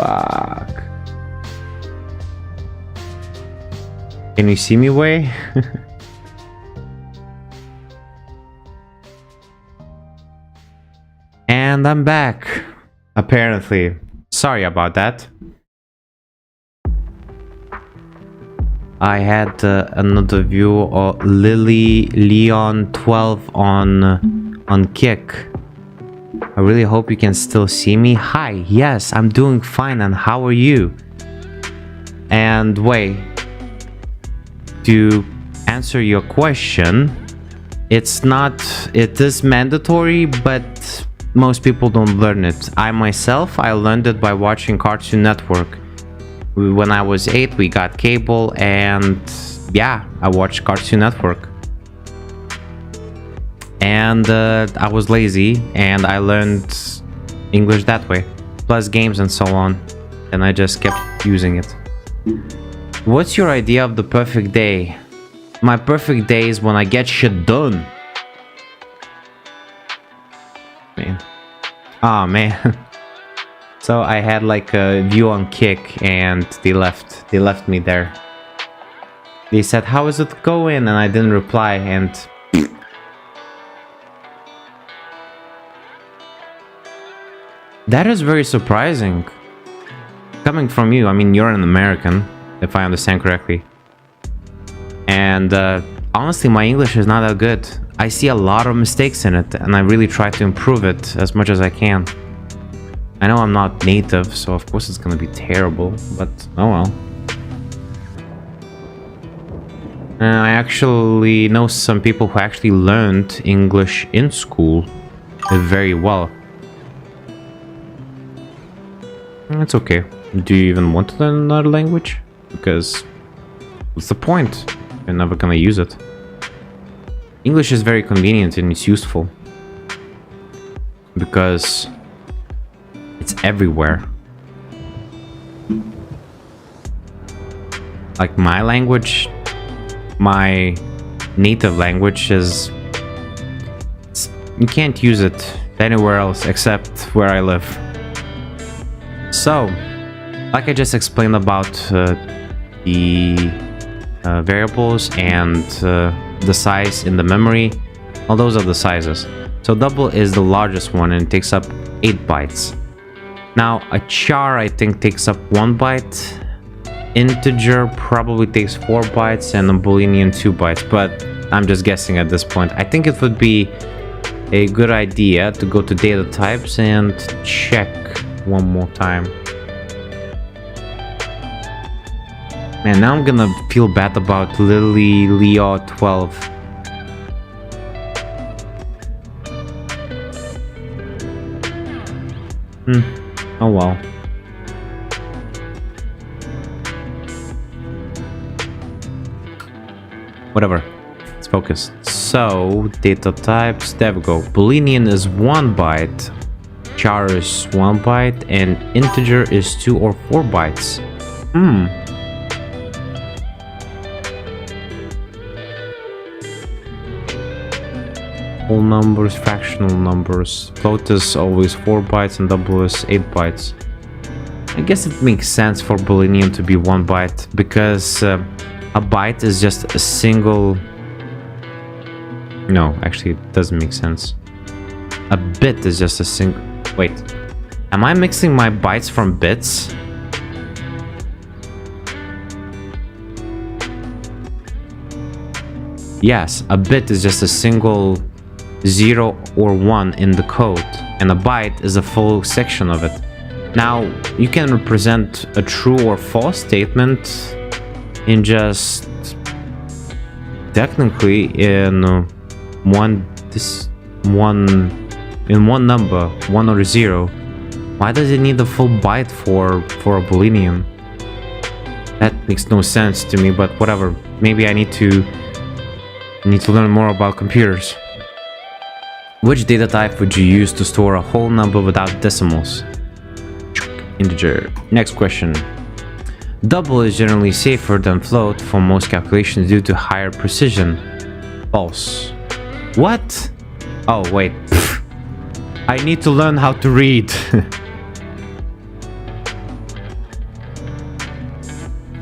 Fuck. Can you see me, Wei? And I'm back. Apparently. Sorry about that. I had another view of Lily Leon 12 on Kick. I really hope you can still see me. Hi, yes, I'm doing fine, and how are you? And wait, to answer your question, it is mandatory, but most people don't learn it. I learned it by watching Cartoon Network. When I was 8, we got cable, and yeah, I watched Cartoon Network. And I was lazy, and I learned English that way, plus games and so on, and I just kept using it. What's your idea of the perfect day? My perfect day is when I get shit done. Man. Oh man. So I had like a view on Kick, and they left me there. They said, how is it going? And I didn't reply, and that is very surprising. Coming from you, I mean, you're an American, if I understand correctly. And honestly, my English is not that good. I see a lot of mistakes in it, and I really try to improve it as much as I can. I know I'm not native, so of course it's gonna be terrible, but oh well. I actually know some people who actually learned English in school very well. It's okay. Do you even want to learn another language? Because what's the point? You're never gonna use it. English is very convenient and it's useful. Because it's everywhere. Like my language, my native language you can't use it anywhere else except where I live. So, like I just explained about the variables and the size in the memory, well, those are the sizes. So double is the largest one and it takes up 8 bytes. Now a char I think takes up 1 byte, integer probably takes 4 bytes, and a boolean 2 bytes, but I'm just guessing at this point. I think it would be a good idea to go to data types and check one more time. Man, now I'm gonna feel bad about Lily Leo 12. Oh well. Whatever. Let's focus. So, data types, there we go. Boolean is 1 byte, char is 1 byte, and integer is 2 or 4 bytes. Whole numbers, fractional numbers. Float is always 4 bytes and double is 8 bytes. I guess it makes sense for Boolean to be 1 byte because a byte is just a single... No, actually it doesn't make sense. A bit is just a single... Wait, am I mixing my bytes from bits? Yes, a bit is just a single 0 or 1 in the code, and a byte is a full section of it. Now, you can represent a true or false statement in just technically in one number, 1 or 0. Why does it need a full byte for a Boolean? That makes no sense to me, but whatever. Maybe I need to learn more about computers. Which data type would you use to store a whole number without decimals? Integer. Next question. Double is generally safer than float for most calculations due to higher precision. False. What? Oh, wait. I need to learn how to read.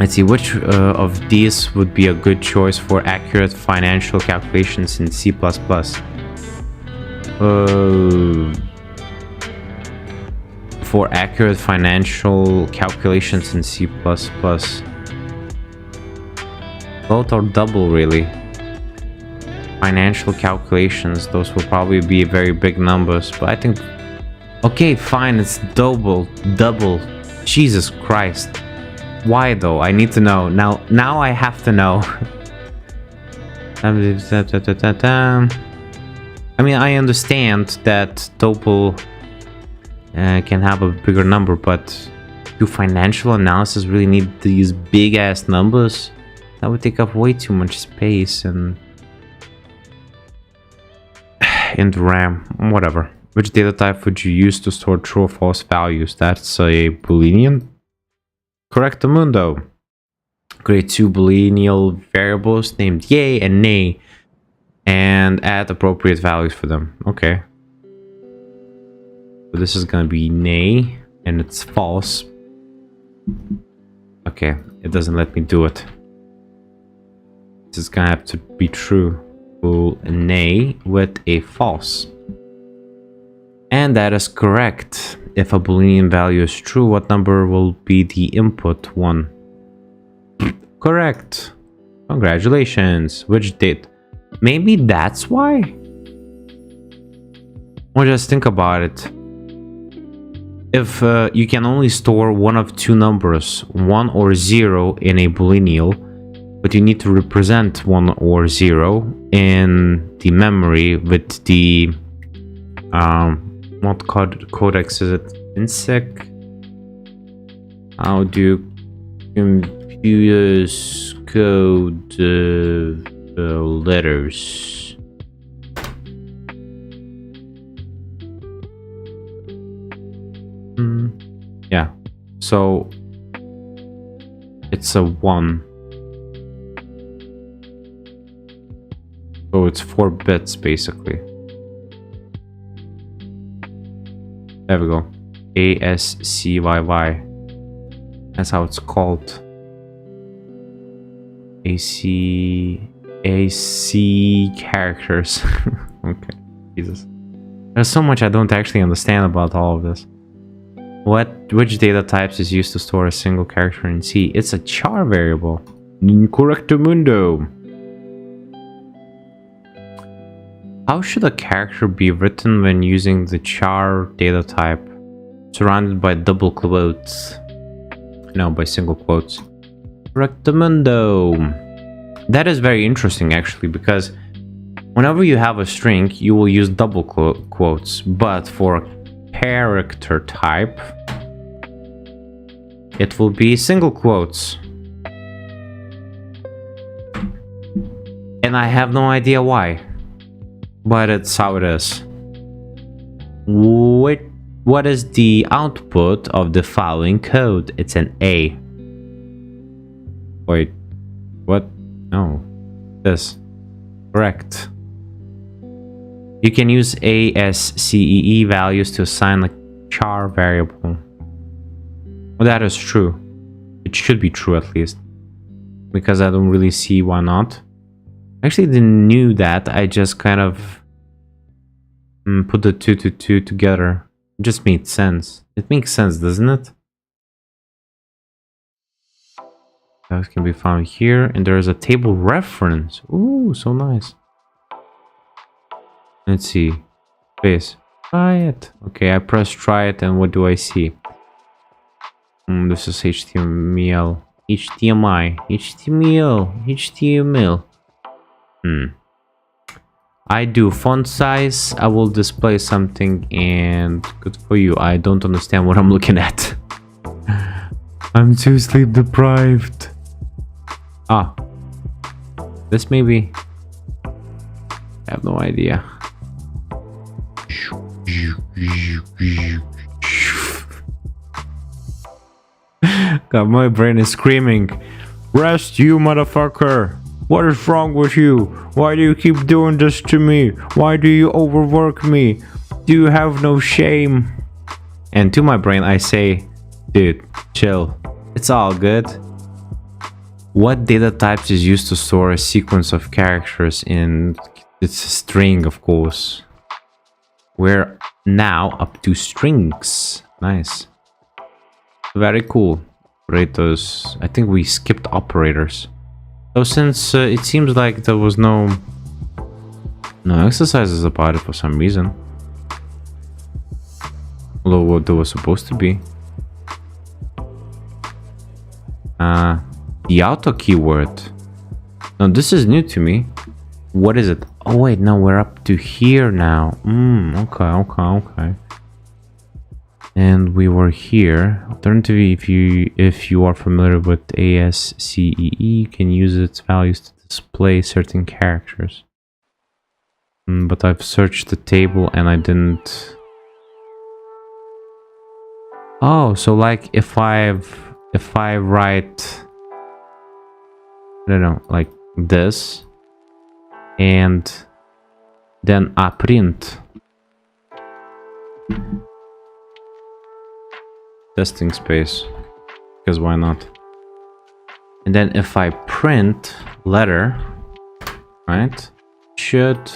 Let's see, which of these would be a good choice for accurate financial calculations in C++? For accurate financial calculations in C++. Both or double, really. Financial calculations, those will probably be very big numbers, but I think... Okay, fine, it's double. Jesus Christ. Why though? I need to know. Now I have to know. I mean, I understand that double can have a bigger number, but do financial analysis really need these big ass numbers? That would take up way too much space and RAM, whatever. Which data type would you use to store true or false values? That's a Boolean. Correctamundo. Create two Boolean variables named yay and nay and add appropriate values for them. Okay. So this is gonna be nay and it's false. Okay, it doesn't let me do it. This is gonna have to be true. Nay with a false. And that is correct. If a Boolean value is true, what number will be the input one? Correct. Congratulations. Which date? Maybe that's why? Or just think about it. If you can only store one of two numbers, 1 or 0 in a Boolean, but you need to represent 1 or 0 in the memory with the what codex is it? INSEC? How do computers code letters? Yeah, so it's a 1. So it's 4 bits basically. There we go. ASCYY. That's how it's called. AC characters. Okay. Jesus. There's so much I don't actually understand about all of this. Which data types is used to store a single character in C? It's a char variable. Correctamundo. How should a character be written when using the char data type, surrounded by double quotes? No, by single quotes. Correctamundo. That is very interesting actually, because whenever you have a string, you will use double quotes, but for character type, it will be single quotes. And I have no idea why. But it's how it is. What is the output of the following code? It's an A. Wait, what? No, this. Correct. You can use ASCEE values to assign a char variable. Well, that is true. It should be true at least. Because I don't really see why not. I actually didn't knew that. I just kind of put the 2 to 2 together. It just made sense. It makes sense, doesn't it? That can be found here, and there is a table reference. Ooh, so nice. Let's see. Space. Try it. Okay, I press try it, and what do I see? This is HTML. HTML. I do font size. I will display something, and good for you. I don't understand what I'm looking at. I'm too sleep deprived. Ah, this maybe. I have no idea. God, my brain is screaming. Rest, you motherfucker. What is wrong with you? Why do you keep doing this to me? Why do you overwork me? Do you have no shame? And to my brain I say, dude, chill. It's all good. What data types is used to store a sequence of characters in it's a string, of course. We're now up to strings. Nice. Very cool. Operators. I think we skipped operators. So since it seems like there was no exercises about it for some reason. Although what there was supposed to be. The auto keyword. Now this is new to me. What is it? Oh wait, no, we're up to here now. Okay. And we were here. Alternatively, if you are familiar with ASCII, you can use its values to display certain characters. But I've searched the table and I didn't. Oh, so like if I write, I don't know, like this, and then I print testing space, because why not? And then if I print letter, right, should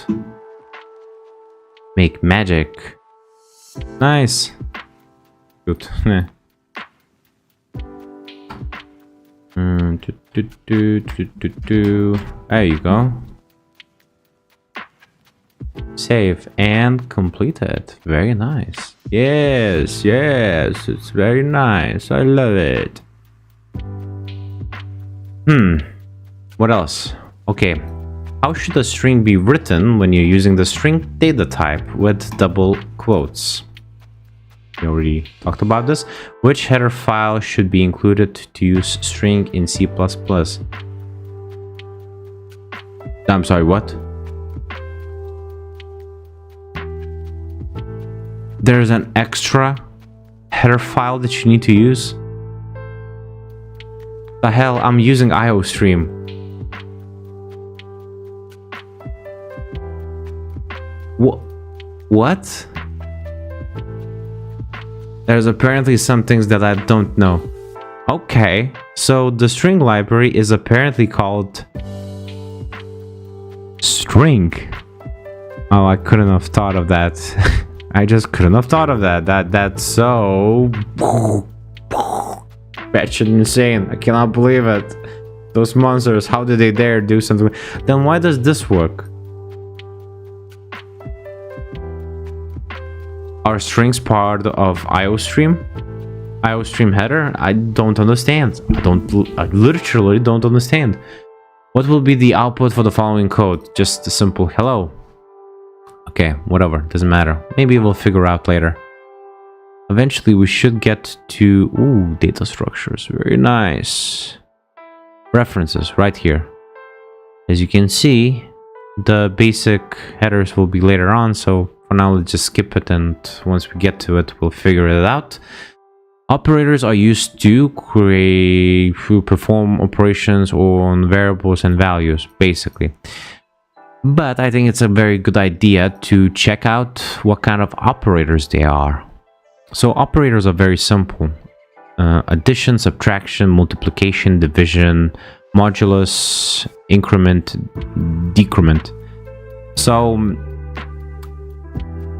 make magic. Nice. Good. There you go. Save and complete it. Very nice. Yes, it's very nice. I love it. What else? Okay. How should a string be written when you're using the string data type with double quotes? We already talked about this. Which header file should be included to use string in C++? I'm sorry, what? There's an extra header file that you need to use? The hell, I'm using IOStream. What? There's apparently some things that I don't know. Okay, so the string library is apparently called string. Oh, I couldn't have thought of that. I just couldn't have thought of that. That's so batshit insane. I cannot believe it. Those monsters, how did they dare do something? Then why does this work? Are strings part of IOStream? IOStream header? I don't understand. I literally don't understand. What will be the output for the following code? Just a simple hello. Okay, whatever, doesn't matter. Maybe we'll figure out later. Eventually we should get to data structures. Very nice. References right here. As you can see, the basic headers will be later on, so for now let's just skip it, and once we get to it we'll figure it out. Operators are used to perform operations on variables and values, basically. But I think it's a very good idea to check out what kind of operators they are. So operators are very simple. Addition, subtraction, multiplication, division, modulus, increment, decrement. So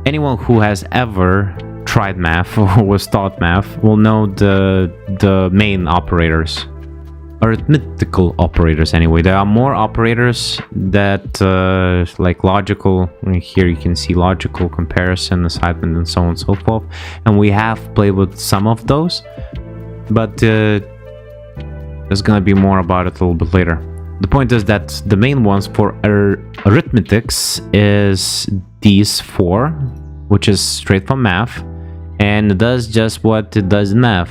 anyone who has ever tried math or was taught math will know the main operators. Arithmetical operators anyway. There are more operators that like logical. Here you can see logical, comparison, assignment, and so on and so forth. And we have played with some of those, but there's gonna be more about it a little bit later. The point is that the main ones for arithmetics is these four, which is straight from math, and it does just what it does in math.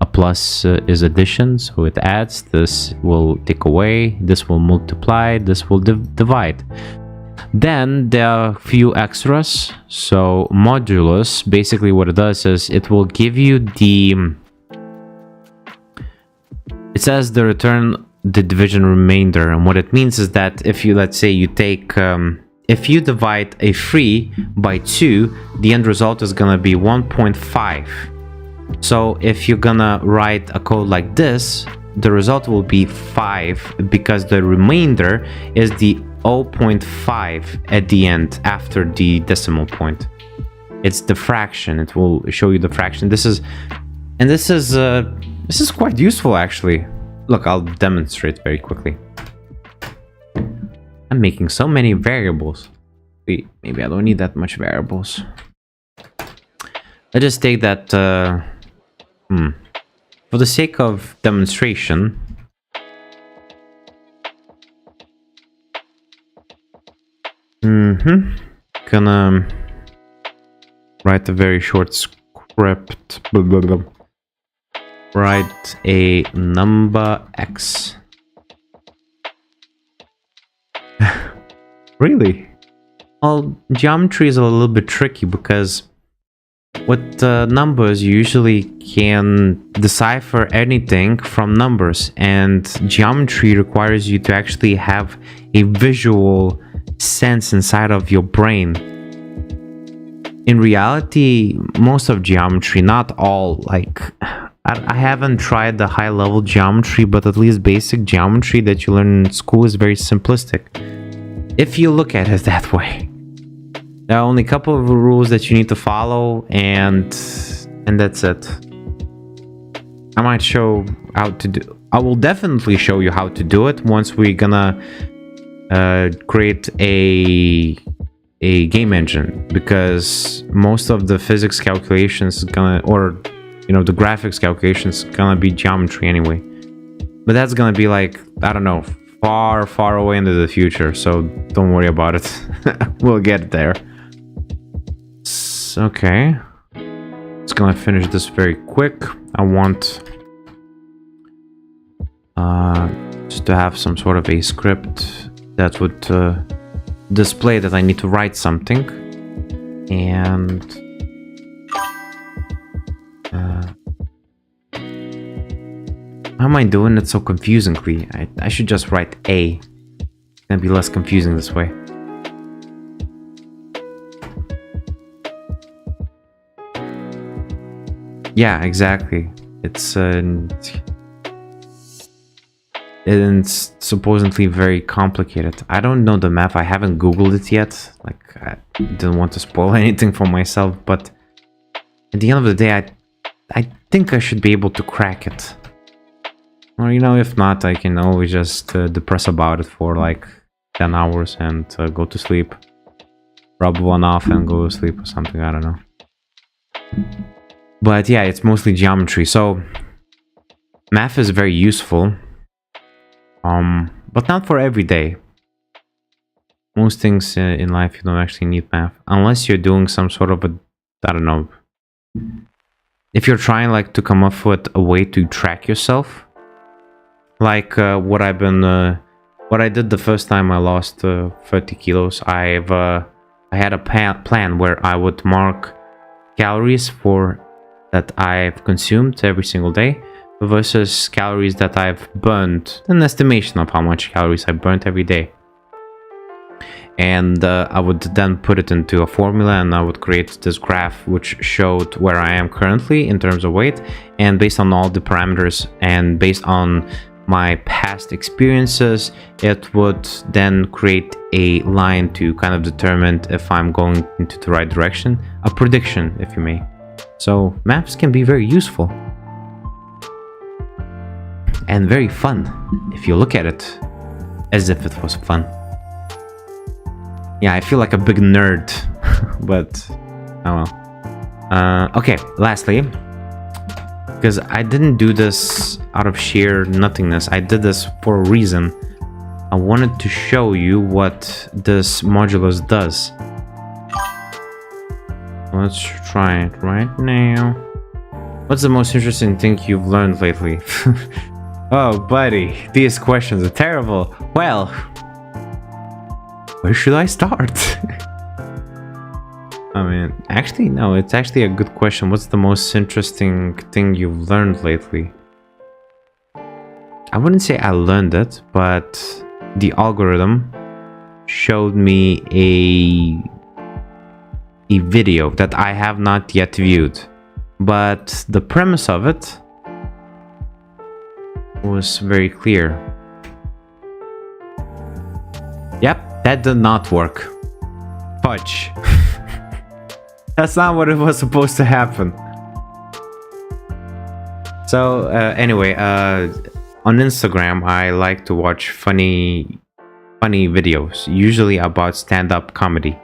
A plus is addition, so it adds. This will take away, this will multiply, this will divide. Then there are a few extras. So modulus, basically what it does is it will give you it says the return the division remainder, and what it means is that if you, let's say you take if you divide a 3 by 2, the end result is gonna be 1.5. So if you're gonna write a code like this, the result will be 5 because the remainder is the 0.5 at the end after the decimal point. It's the fraction. It will show you the fraction. This is quite useful actually. Look, I'll demonstrate very quickly. I'm making so many variables. Wait, maybe I don't need that much variables. Let's just take that for the sake of demonstration. Gonna write a very short script. Blah, blah, blah. Write a number x. Really? Well, geometry is a little bit tricky because with numbers you usually can decipher anything from numbers, and geometry requires you to actually have a visual sense inside of your brain. In reality, most of geometry, not all, like I haven't tried the high level geometry, but at least basic geometry that you learn in school is very simplistic if you look at it that way. There are only a couple of rules that you need to follow, and that's it. I might show how to do. I will definitely show you how to do it once we're gonna create a game engine, because most of the physics calculations is gonna, or you know, the graphics calculations gonna be geometry anyway. But that's gonna be like, I don't know, far away into the future, so don't worry about it. We'll get there. Okay, it's gonna finish this very quick. I want just to have some sort of a script that would display that I need to write something. And how am I doing it so confusingly? I should just write A. It's gonna be less confusing this way. Yeah, exactly. It's supposedly very complicated. I don't know the math. I haven't Googled it yet. Like, I didn't want to spoil anything for myself, but at the end of the day, I think I should be able to crack it. Or, you know, if not, I can always just depress about it for like 10 hours and go to sleep. Rub one off and go to sleep or something, I don't know. But yeah, it's mostly geometry. So math is very useful, but not for every day. Most things in life you don't actually need math unless you're doing some sort of a, I don't know, if you're trying like to come up with a way to track yourself, like what I did the first time I lost 30 kilos. I had a plan where I would mark calories for that I've consumed every single day versus calories that I've burned, an estimation of how much calories I burnt every day. And I would then put it into a formula, and I would create this graph which showed where I am currently in terms of weight, and based on all the parameters and based on my past experiences, it would then create a line to kind of determine if I'm going into the right direction, a prediction, if you may. So maps can be very useful and very fun if you look at it as if it was fun. Yeah, I feel like a big nerd, but oh well. Okay, lastly, because I didn't do this out of sheer nothingness, I did this for a reason. I wanted to show you what this modulus does. Let's try it right now. What's the most interesting thing you've learned lately? Oh, buddy, these questions are terrible. Well, where should I start? I mean, actually, no, it's actually a good question. What's the most interesting thing you've learned lately? I wouldn't say I learned it, but the algorithm showed me a video that I have not yet viewed. But the premise of it was very clear. Yep, that did not work. Fudge. That's not what it was supposed to happen. So anyway, on Instagram, I like to watch funny videos, usually about stand-up comedy.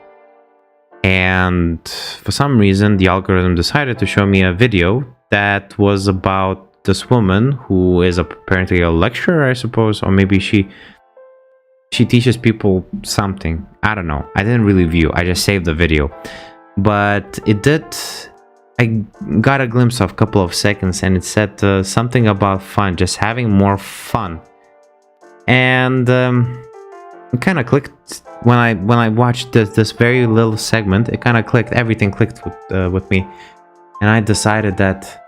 And for some reason, the algorithm decided to show me a video that was about this woman who is apparently a lecturer, I suppose, or maybe she teaches people something. I don't know. I didn't really view. I just saved the video. But it did... I got a glimpse of a couple of seconds, and it said something about fun, just having more fun. And it kind of clicked when I watched this very little segment. It kind of clicked. Everything clicked with me, and I decided that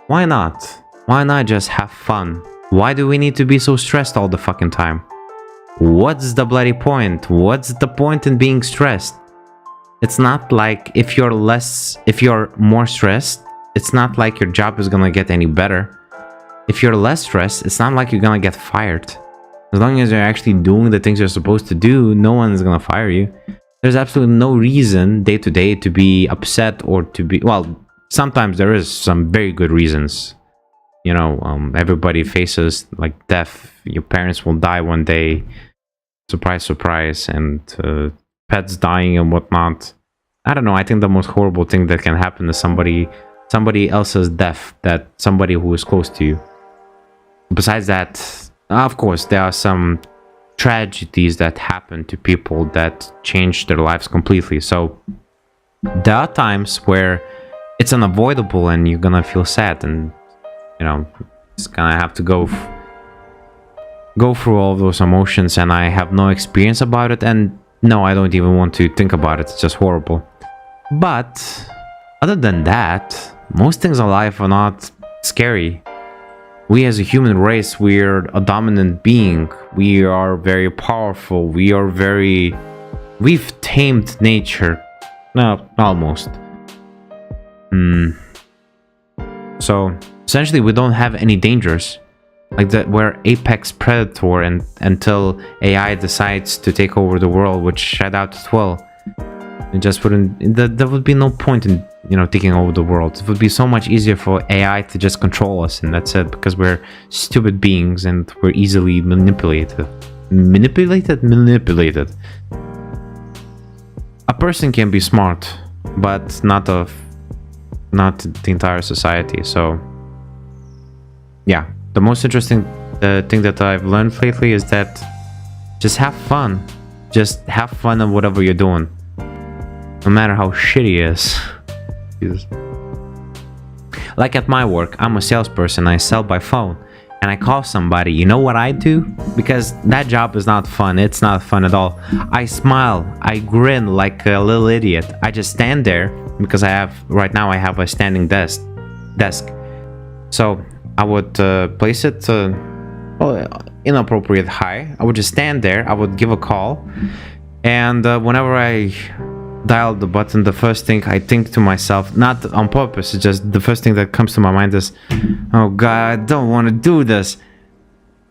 why not? Why not just have fun? Why do we need to be so stressed all the fucking time? What's the bloody point? What's the point in being stressed? It's not like if you're more stressed, it's not like your job is gonna get any better. If you're less stressed, it's not like you're gonna get fired. As long as you're actually doing the things you're supposed to do, no one's gonna fire you. There's absolutely no reason day to day to be upset or to be... Well, sometimes there is some very good reasons. You know, everybody faces like death. Your parents will die one day. Surprise, surprise. And pets dying and whatnot. I don't know. I think the most horrible thing that can happen is somebody else's death, that somebody who is close to you. Besides that, of course, there are some tragedies that happen to people that change their lives completely. So there are times where it's unavoidable and you're gonna feel sad, and you know, it's gonna have to go through all those emotions. And I have no experience about it, and no, I don't even want to think about it. It's just horrible. But other than that, most things in life are not scary. We as a human race, we're a dominant being. We are very powerful. We've tamed nature. No, almost. So essentially we don't have any dangers. Like that, we're apex predator, and until AI decides to take over the world, which I doubt it will, it just wouldn't. There would be no point in, you know, taking over the world. It would be so much easier for AI to just control us, and that's it, because we're stupid beings and we're easily manipulated. Manipulated. A person can be smart, but not the entire society. So, yeah. The most interesting thing that I've learned lately is that just have fun. Just have fun on whatever you're doing. No matter how shitty it is. Jesus. Like at my work, I'm a salesperson. I sell by phone. And I call somebody. You know what I do? Because that job is not fun. It's not fun at all. I smile. I grin like a little idiot. I just stand there because right now I have a standing desk. So I would place it inappropriate high. I would just stand there. I would give a call, and whenever I dial the button, the first thing I think to myself, not on purpose, it's just the first thing that comes to my mind is, "Oh God, I don't want to do this."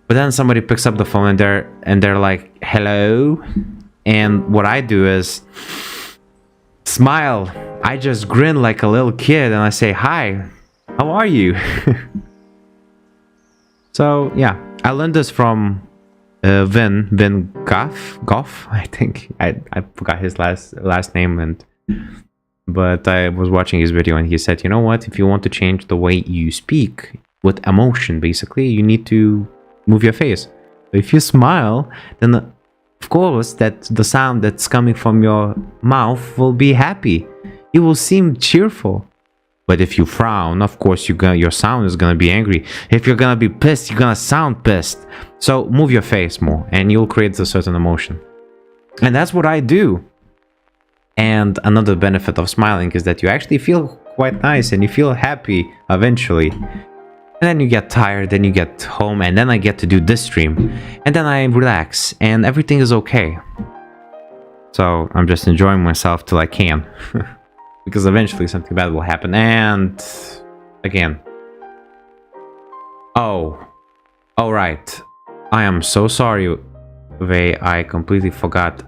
But then somebody picks up the phone and they're like, "Hello," and what I do is smile. I just grin like a little kid, and I say, "Hi, how are you?" So yeah, I learned this from Vin Goff, I think. I forgot his last name, but I was watching his video and he said, you know what, if you want to change the way you speak with emotion, basically, you need to move your face. So if you smile, then of course that the sound that's coming from your mouth will be happy. It will seem cheerful. But if you frown, of course, your sound is gonna be angry. If you're gonna be pissed, you're gonna sound pissed. So move your face more, and you'll create a certain emotion. And that's what I do. And another benefit of smiling is that you actually feel quite nice, and you feel happy eventually. And then you get tired, then you get home, and then I get to do this stream. And then I relax, and everything is okay. So I'm just enjoying myself till I can. Because eventually something bad will happen. And again, oh, All right. I am so sorry, Vey. I completely forgot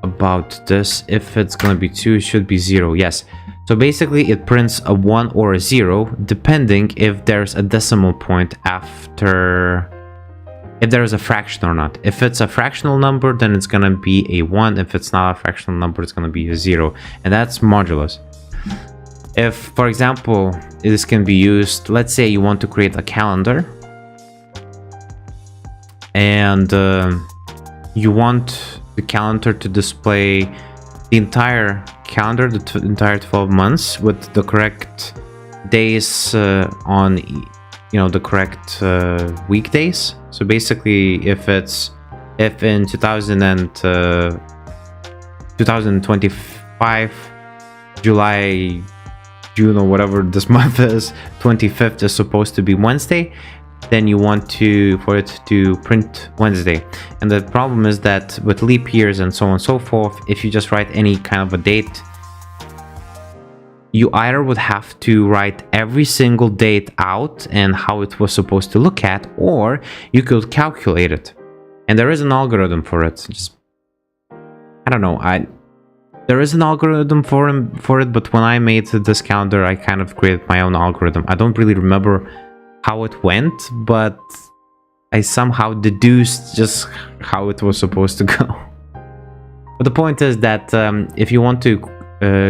about this. If it's gonna be 2, it should be 0. Yes. So basically, it prints a 1 or a 0, depending if there's a decimal point after... if there is a fraction or not. If it's a fractional number, then it's gonna be a 1. If it's not a fractional number, it's gonna be a 0. And that's modulus. If, for example, this can be used, let's say you want to create a calendar, and you want the calendar to display the entire calendar, the entire 12 months with the correct days on, the correct weekdays. So basically, if in 2025 July, June, or whatever this month is, 25th is supposed to be Wednesday, then you want for it to print Wednesday. And the problem is that with leap years and so on and so forth, if you just write any kind of a date, you either would have to write every single date out and how it was supposed to look at, or you could calculate it. And there is an algorithm for it. I don't know. There is an algorithm for it, but when I made this calendar, I kind of created my own algorithm. I don't really remember how it went, but I somehow deduced just how it was supposed to go. But the point is that if you want to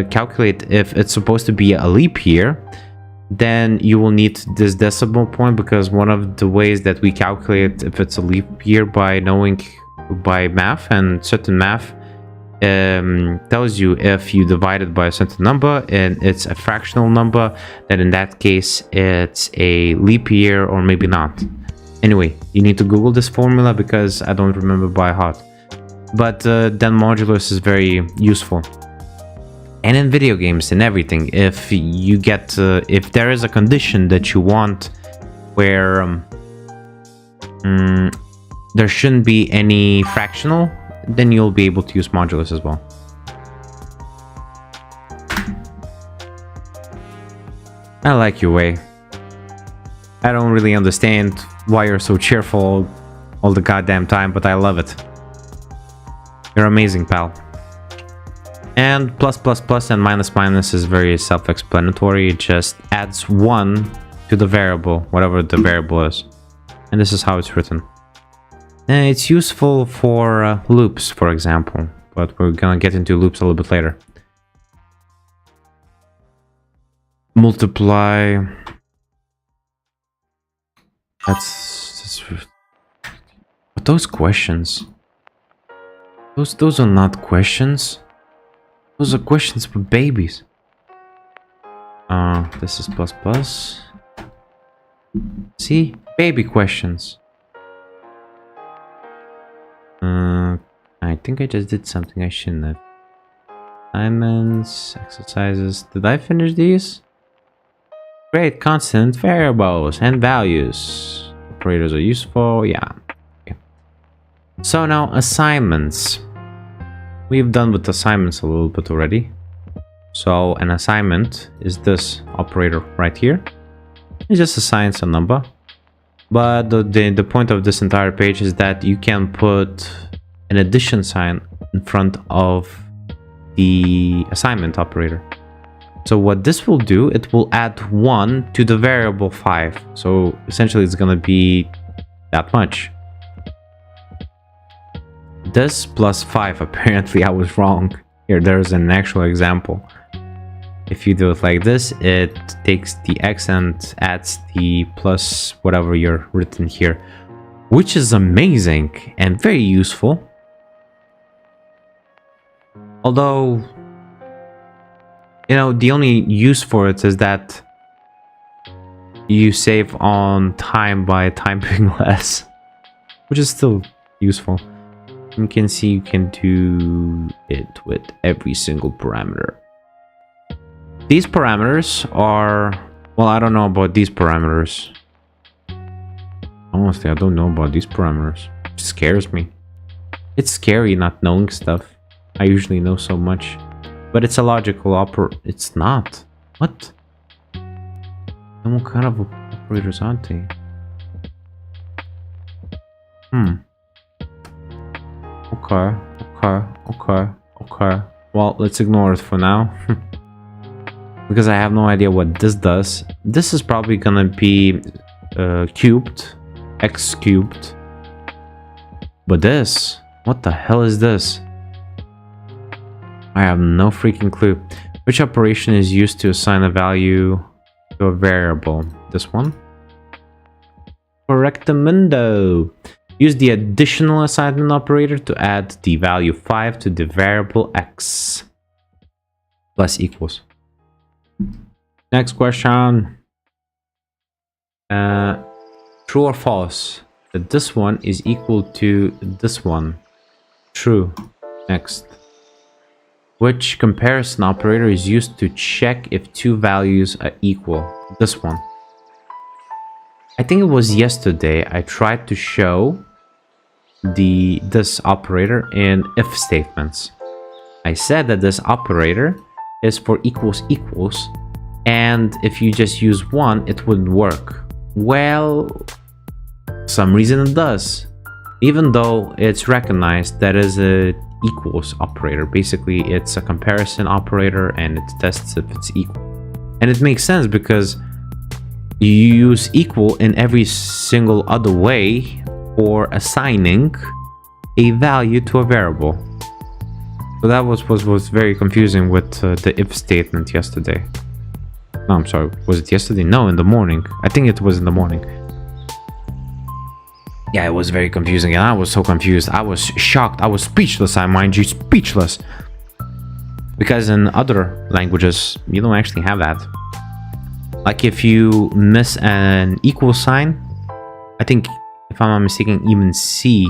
calculate if it's supposed to be a leap year, then you will need this decimal point, because one of the ways that we calculate if it's a leap year by math, and certain math tells you if you divide it by a certain number and it's a fractional number, then in that case it's a leap year, or maybe not. Anyway, you need to Google this formula because I don't remember by heart. But then modulus is very useful. And in video games and everything, if you get if there is a condition that you want where there shouldn't be any fractional, then you'll be able to use modulus as well. I like your way. I don't really understand why you're so cheerful all the goddamn time, but I love it. You're amazing, pal. And plus and minus is very self-explanatory. It just adds 1 to the variable, whatever the variable is. And this is how it's written. And it's useful for loops, for example, but we're gonna get into loops a little bit later. Multiply. That's but those questions. Those are not questions. Those are questions for babies. This is plus. See? Baby questions. I think I just did something I shouldn't have. Assignments, exercises. Did I finish these? Create constant variables and values. Operators are useful. Yeah. Okay. So now assignments. We've done with assignments a little bit already. So an assignment is this operator right here. It just assigns a number. But the point of this entire page is that you can put an addition sign in front of the assignment operator. So what this will do, it will add 1 to the variable 5. So essentially it's going to be that much. This plus 5, apparently I was wrong. Here, there's an actual example. If you do it like this, it takes the x and adds the plus whatever you're written here, which is amazing and very useful. Although, the only use for it is that you save on time by time being less, which is still useful. You can see you can do it with every single parameter. These parameters are... well, I don't know about these parameters. Honestly, I don't know about these parameters. It scares me. It's scary not knowing stuff. I usually know so much. But it's a logical it's not. What? And what kind of operators aren't they? Okay. Well, let's ignore it for now. Because I have no idea what this does. This is probably gonna be cubed. X cubed. But this? What the hell is this? I have no freaking clue. Which operation is used to assign a value to a variable? This one? Correctamundo. Use the additional assignment operator to add the value 5 to the variable x. Plus equals. Next question. True or false? That this one is equal to this one. True. Next. Which comparison operator is used to check if two values are equal? This one. I think it was yesterday I tried to show this operator in if statements. I said that this operator is for equals equals, and if you just use one, it wouldn't work. Well, some reason it does, even though it's recognized that is a equals operator. Basically, it's a comparison operator and it tests if it's equal. And it makes sense because you use equal in every single other way for assigning a value to a variable. So that was very confusing with the if statement yesterday. No, I'm sorry. Was it yesterday? No, in the morning. I think it was in the morning. Yeah, it was very confusing, and I was so confused. I was shocked. I was speechless. I mind you, speechless. Because in other languages, you don't actually have that. Like if you miss an equal sign, I think, if I'm not mistaken, even C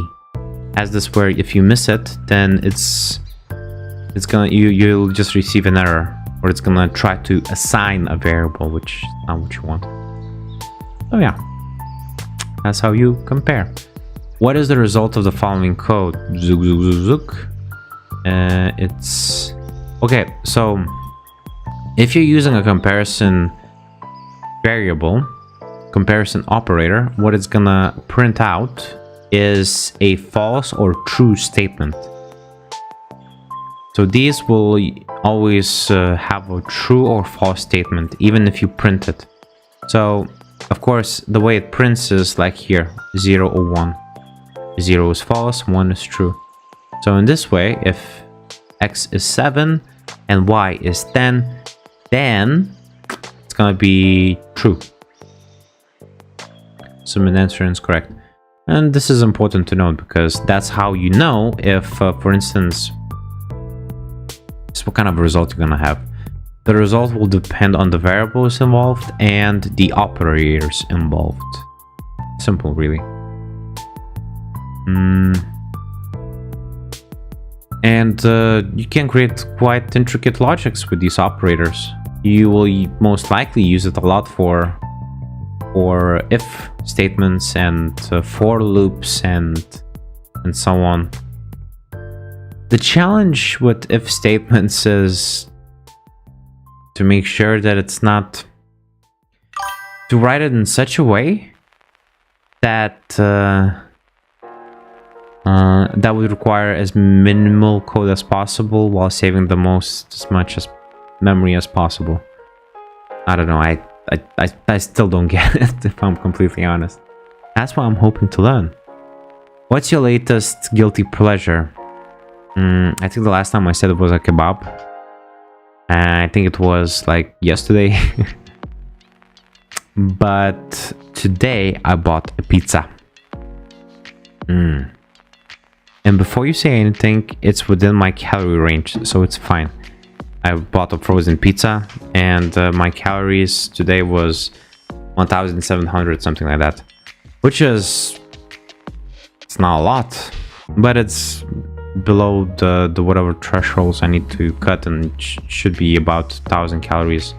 has this where if you miss it, then it's gonna you'll just receive an error, or it's gonna try to assign a variable, which is not what you want. So yeah, that's how you compare. What is the result of the following code? Zook, zook, zook, zook. It's okay. So if you're using a comparison variable, comparison operator, what it's gonna print out is a false or true statement. So these will always have a true or false statement, even if you print it. So of course the way it prints is like here, 0 or 1. 0 is false, 1 is true. So in this way, if x is 7 and y is 10, then it's gonna be true. So my answer is correct. And this is important to note because that's how you know if, for instance, what kind of result you're gonna have. The result will depend on the variables involved and the operators involved. Simple, really. And you can create quite intricate logics with these operators. You will most likely use it a lot for if statements and for loops and so on. The challenge with if statements is to make sure that it's not to write it in such a way that that would require as minimal code as possible while saving as much as memory as possible. I don't know. I still don't get it, if I'm completely honest. That's what I'm hoping to learn. What's your latest guilty pleasure? I think the last time I said it was a kebab. I think it was like yesterday. But today I bought a pizza. And before you say anything, it's within my calorie range, so it's fine. I bought a frozen pizza, and my calories today was 1,700, something like that. Which is... it's not a lot, but it's below the whatever thresholds I need to cut, and it should be about 1,000 calories.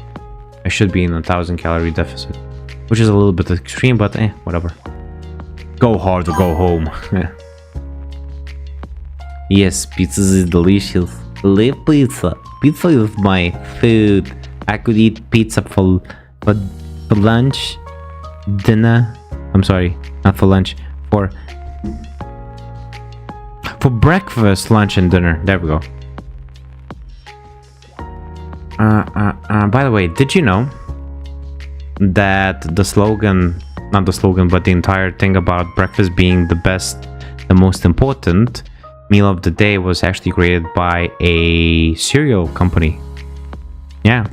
I should be in a 1,000 calorie deficit, which is a little bit extreme, but whatever. Go hard or go home. Yes, pizza is delicious. Love pizza. Pizza is my food. I could eat pizza for for lunch, dinner. I'm sorry, not for lunch. For breakfast, lunch, and dinner. There we go. By the way, did you know that the slogan, not the slogan, but the entire thing about breakfast being the best, the most important meal of the day was actually created by a cereal company. Yeah.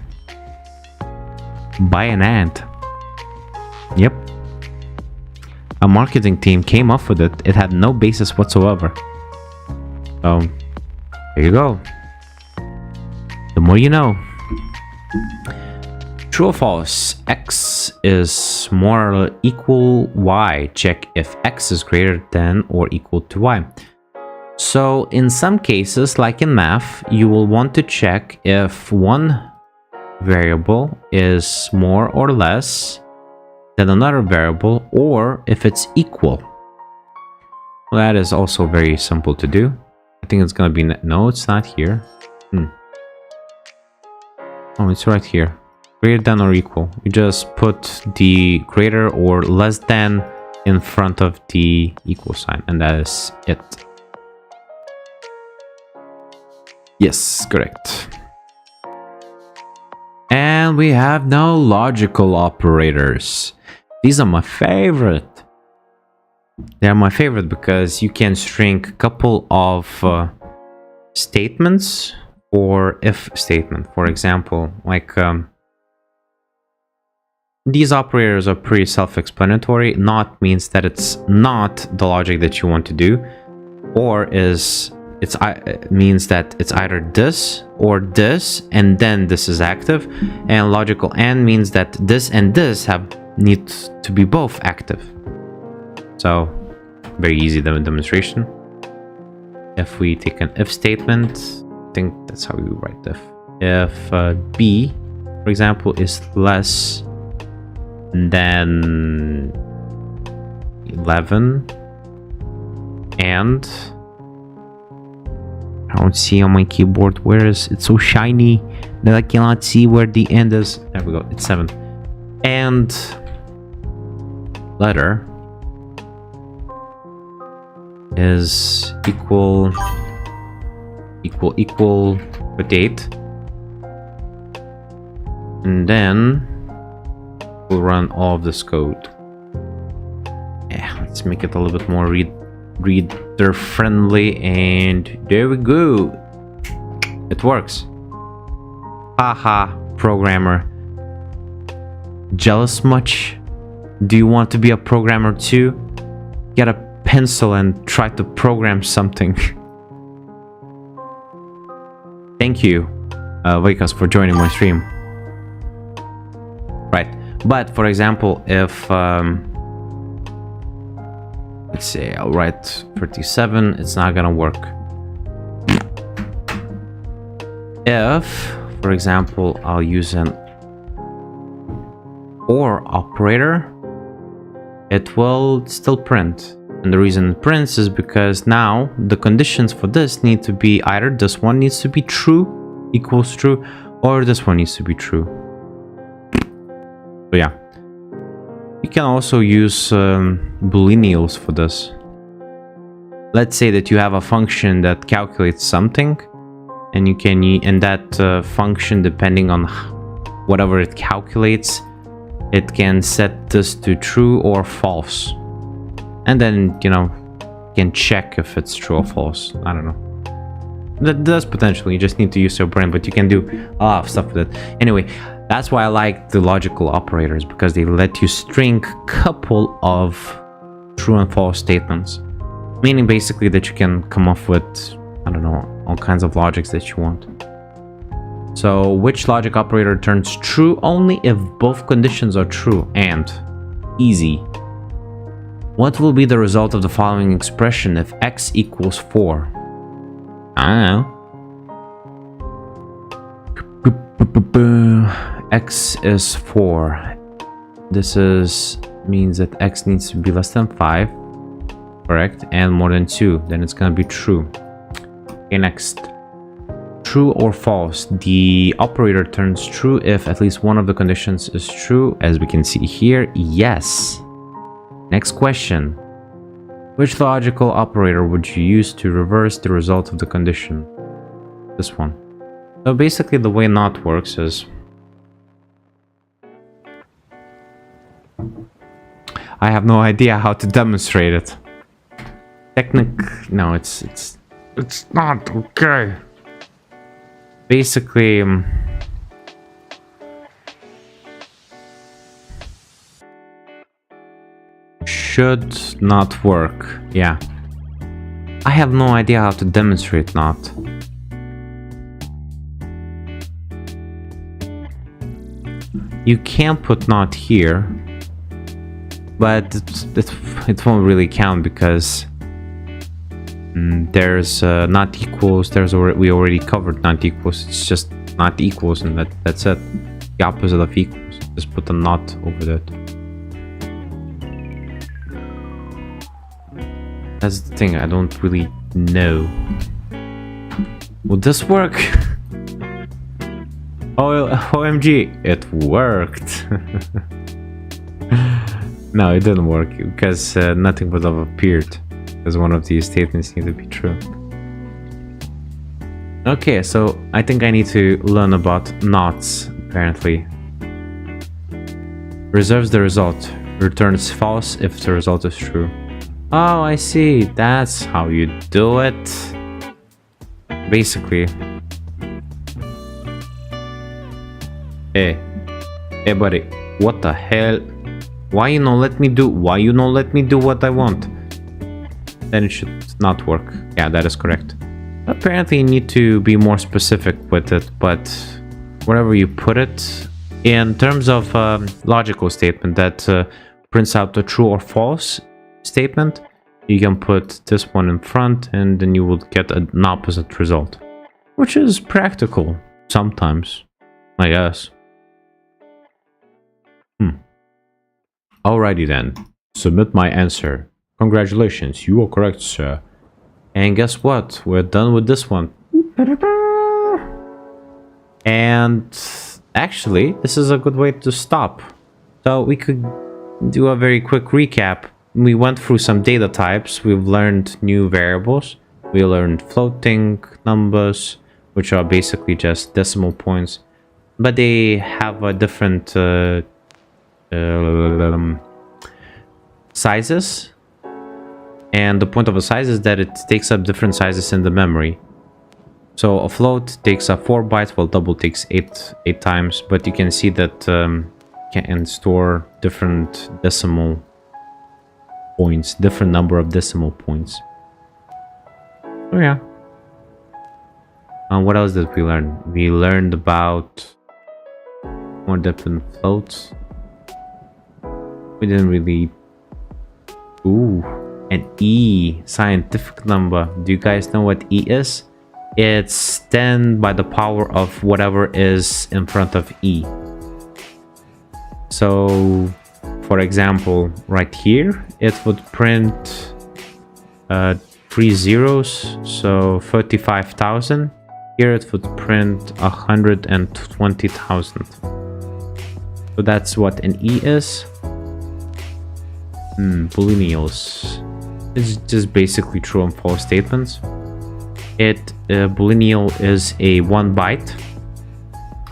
By an ant. Yep. A marketing team came up with it. It had no basis whatsoever. So, there you go. The more you know. True or false? X is more or equal Y. Check if X is greater than or equal to Y. So in some cases, like in math, you will want to check if one variable is more or less than another variable, or if it's equal. Well, that is also very simple to do. I think it's gonna be... No, it's not here. Oh, it's right here. Greater than or equal. You just put the greater or less than in front of the equal sign, and that is it. Yes, correct. And we have now logical operators. These are my favorite. They are my favorite because you can string a couple of statements or if statement. For example, like these operators are pretty self-explanatory. Not means that it's not the logic that you want to do, or it means that it's either this or this, and then this is active. And logical AND means that this and this need to be both active. So very easy demonstration. If we take an if statement, I think that's how we write if. If B, for example, is less than 11, and I don't see on my keyboard, where is it's so shiny that I cannot see where the end is. There we go, it's 7. And letter is equal with 8, and then we'll run all of this code. Yeah, let's make it a little bit more reader friendly, and there we go. It works. Haha, programmer. Jealous much? Do you want to be a programmer too? Get a pencil and try to program something. Thank you, Vekas, for joining my stream. Right, but for example, if let's say I'll write 37, it's not gonna work. If, for example, I'll use an OR operator, it will still print. And the reason it prints is because now the conditions for this need to be either this one needs to be true, equals true, or this one needs to be true. So yeah. You can also use booleanials for this. Let's say that you have a function that calculates something, and you can, and that function, depending on whatever it calculates, it can set this to true or false. And then, you know, you can check if it's true or false. I don't know. That does potentially, you just need to use your brain, but you can do a lot of stuff with it. Anyway, that's why I like the logical operators, because they let you string a couple of true and false statements. Meaning basically that you can come up with, I don't know, all kinds of logics that you want. So which logic operator turns true only if both conditions are true? And easy. What will be the result of the following expression if x equals 4? I don't know. X is 4. This means that x needs to be less than 5, correct, and more than 2. Then it's gonna be true. Okay, next. true or false. The operator turns true if at least one of the conditions is true, as we can see here. Yes. Next question. Which logical operator would you use to reverse the result of the condition? This one. So basically the way NOT works is... I have no idea how to demonstrate it. No, it's not okay. Basically, should not work. Yeah. I have no idea how to demonstrate NOT. You can put NOT here, but it won't really count because there's not equals. We already covered not equals. It's just not equals, and that's it. The opposite of equals. Just put a not over that. That's the thing. I don't really know. Would this work? Oh, OMG! It worked. No, it didn't work because nothing would have appeared. Because one of these statements need to be true. Okay, so I think I need to learn about NOTs, apparently. Reserves the result. Returns false if the result is true. Oh, I see. That's how you do it. Basically. Hey, buddy. What the hell? Why you not let me do what I want? Then it should not work. Yeah, that is correct. Apparently you need to be more specific with it, but wherever you put it, in terms of logical statement that prints out the true or false statement, you can put this one in front and then you will get an opposite result, which is practical sometimes, I guess. Alrighty then, submit my answer. Congratulations, you are correct, sir. And guess what? We're done with this one. And actually, this is a good way to stop. So we could do a very quick recap. We went through some data types. We've learned new variables. We learned floating numbers, which are basically just decimal points, but they have a different sizes. And the point of a size is that it takes up different sizes in the memory. So a float takes up 4 bytes, while double takes 8 times. But you can see that can store different decimal points, different number of decimal points. Oh yeah. What else did we learn? We learned about more different floats. We didn't really... Ooh. An E, scientific number. Do you guys know what E is? It's 10 by the power of whatever is in front of E. So, for example, right here, it would print 3 zeros, so 35,000. Here it would print 120,000. So that's what an E is. Booleans. It's just basically true and false statements. Boolean is a 1 byte,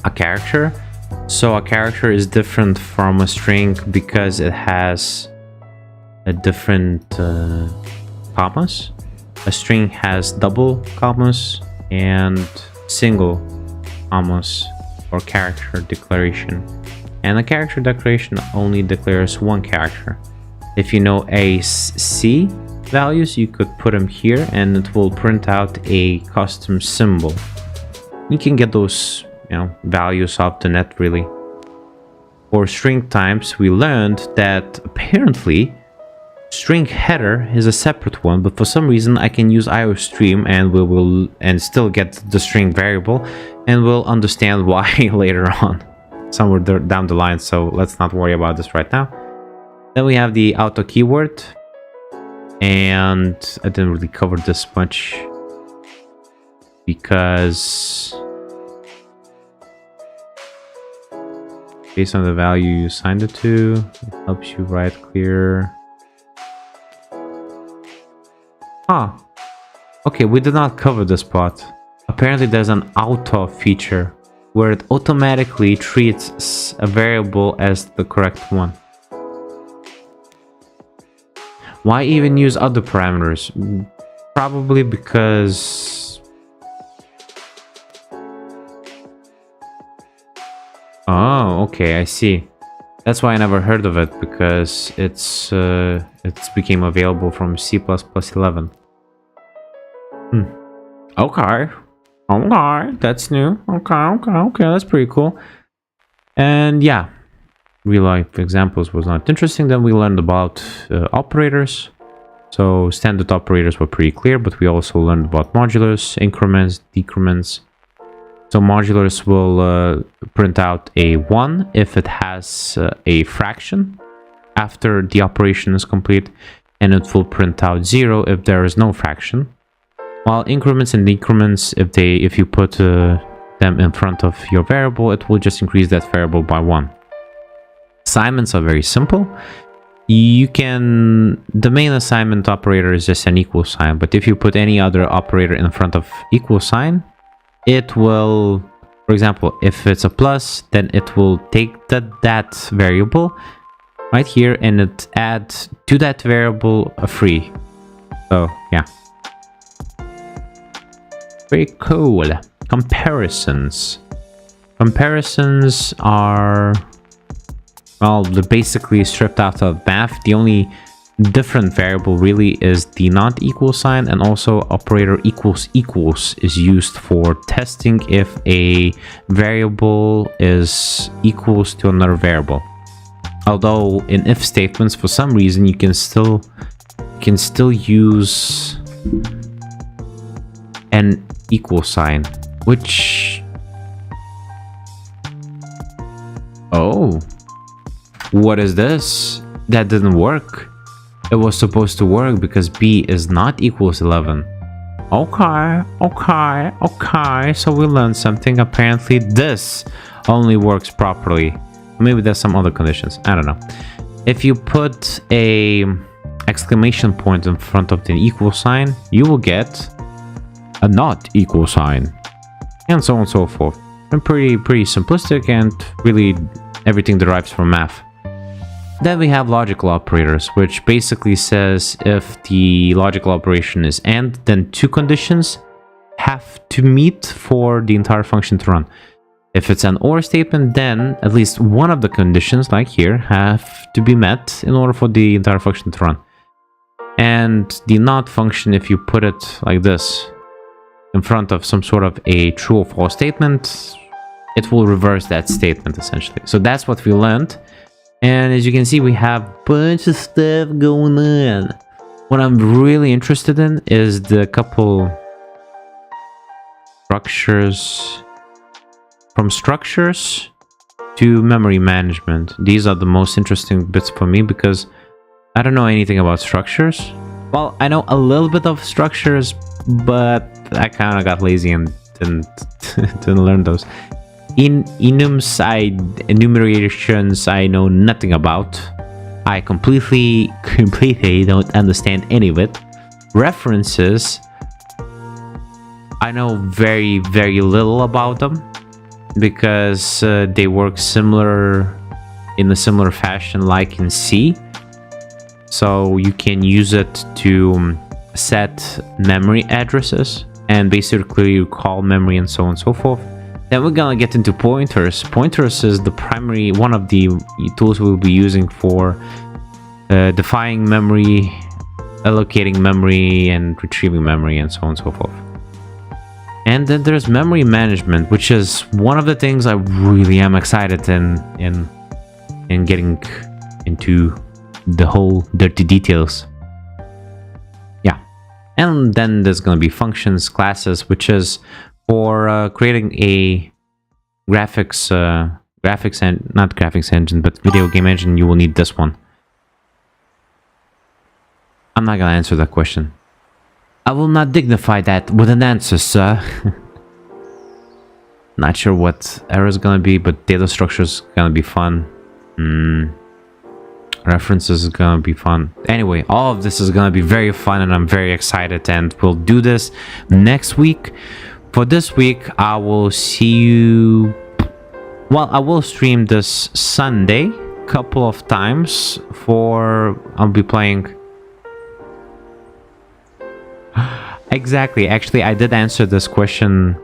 a character. So a character is different from a string because it has a different commas. A string has double commas and single commas for character declaration. And a character declaration only declares one character. If you know AC values, you could put them here and it will print out a custom symbol. You can get those, values off the net really. For string types, we learned that apparently string header is a separate one, but for some reason I can use IOStream and still get the string variable, and we'll understand why later on, somewhere down the line. So let's not worry about this right now. Then we have the auto keyword, and I didn't really cover this much. because based on the value you assigned it to, it helps you write clear. Huh. Okay, we did not cover this part. Apparently there's an auto feature where it automatically treats a variable as the correct one. Why even use other parameters? Probably because... Oh, okay, I see. That's why I never heard of it, because it's became available from C++11. Okay. Okay, that's new. Okay, that's pretty cool. And yeah, real life examples was not interesting. Then we learned about operators. So standard operators were pretty clear, but we also learned about modulars, increments, decrements. So modulars will print out a 1 if it has a fraction after the operation is complete, and it will print out 0 if there is no fraction. While increments and decrements, if you put them in front of your variable, it will just increase that variable by 1. Assignments are very simple. The main assignment operator is just an equal sign, but if you put any other operator in front of equal sign, it will, for example, if it's a plus, then it will take that variable right here and it add to that variable a 3. So yeah. Very cool. Comparisons. Comparisons are, well, they're basically stripped out of math. The only different variable really is the not equal sign, and also operator equals equals is used for testing if a variable is equals to another variable. Although in if statements, for some reason, you can still use an equal sign, which... Oh, what is this? That didn't work. It was supposed to work because b is not equals 11. Okay, so we learned something. Apparently this only works properly. Maybe there's some other conditions, I don't know. If you put a exclamation point in front of the equal sign, you will get a not equal sign, and so on and so forth. And pretty simplistic, and really everything derives from math. Then we have logical operators, which basically says if the logical operation is AND, then two conditions have to meet for the entire function to run. If it's an OR statement, then at least one of the conditions, like here, have to be met in order for the entire function to run. And the not function, if you put it like this in front of some sort of a true or false statement, it will reverse that statement essentially. So that's what we learned. And as you can see, we have a bunch of stuff going on. What I'm really interested in is the couple structures. From structures to memory management. These are the most interesting bits for me because I don't know anything about structures. Well, I know a little bit of structures, but I kind of got lazy and didn't learn those. Enumerations I know nothing about. I completely don't understand any of it. References, I know very little about them because they work in a similar fashion like in C. So you can use it to set memory addresses and basically recall memory and so on and so forth. Then we're gonna get into pointers. Pointers is the primary one of the tools we'll be using for defining memory, allocating memory, and retrieving memory, and so on and so forth. And then there's memory management, which is one of the things I really am excited in getting into the whole dirty details. Yeah. And then there's gonna be functions, classes, which is for creating a not graphics engine, but video game engine. You will need this one. I'm not gonna answer that question. I will not dignify that with an answer, sir. Not sure what error is gonna be, but data structure is gonna be fun. References is gonna be fun. Anyway, all of this is gonna be very fun, and I'm very excited, and we'll do this next week. For this week, I will see you... Well, I will stream this Sunday a couple of times for... I'll be playing... Exactly, actually, I did answer this question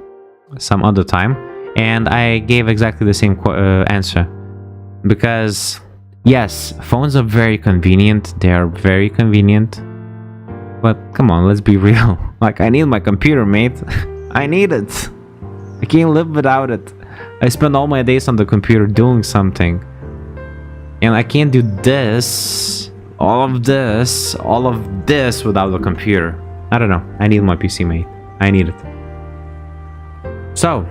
some other time, and I gave exactly the same answer. Because, yes, phones are very convenient. They are very convenient. But, come on, let's be real. Like, I need my computer, mate. I need it. I can't live without it. I spend all my days on the computer doing something. And I can't do this, all of this without the computer. I don't know. I need my PC, mate. I need it. So,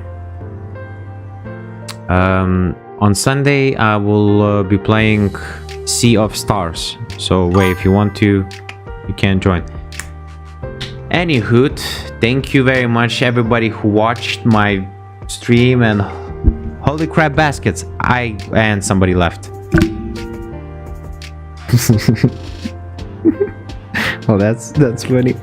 on Sunday, I will be playing Sea of Stars. So, wait, if you want to, you can join. Anywho, thank you very much, everybody who watched my stream, and holy crap baskets, and somebody left. Oh, that's funny.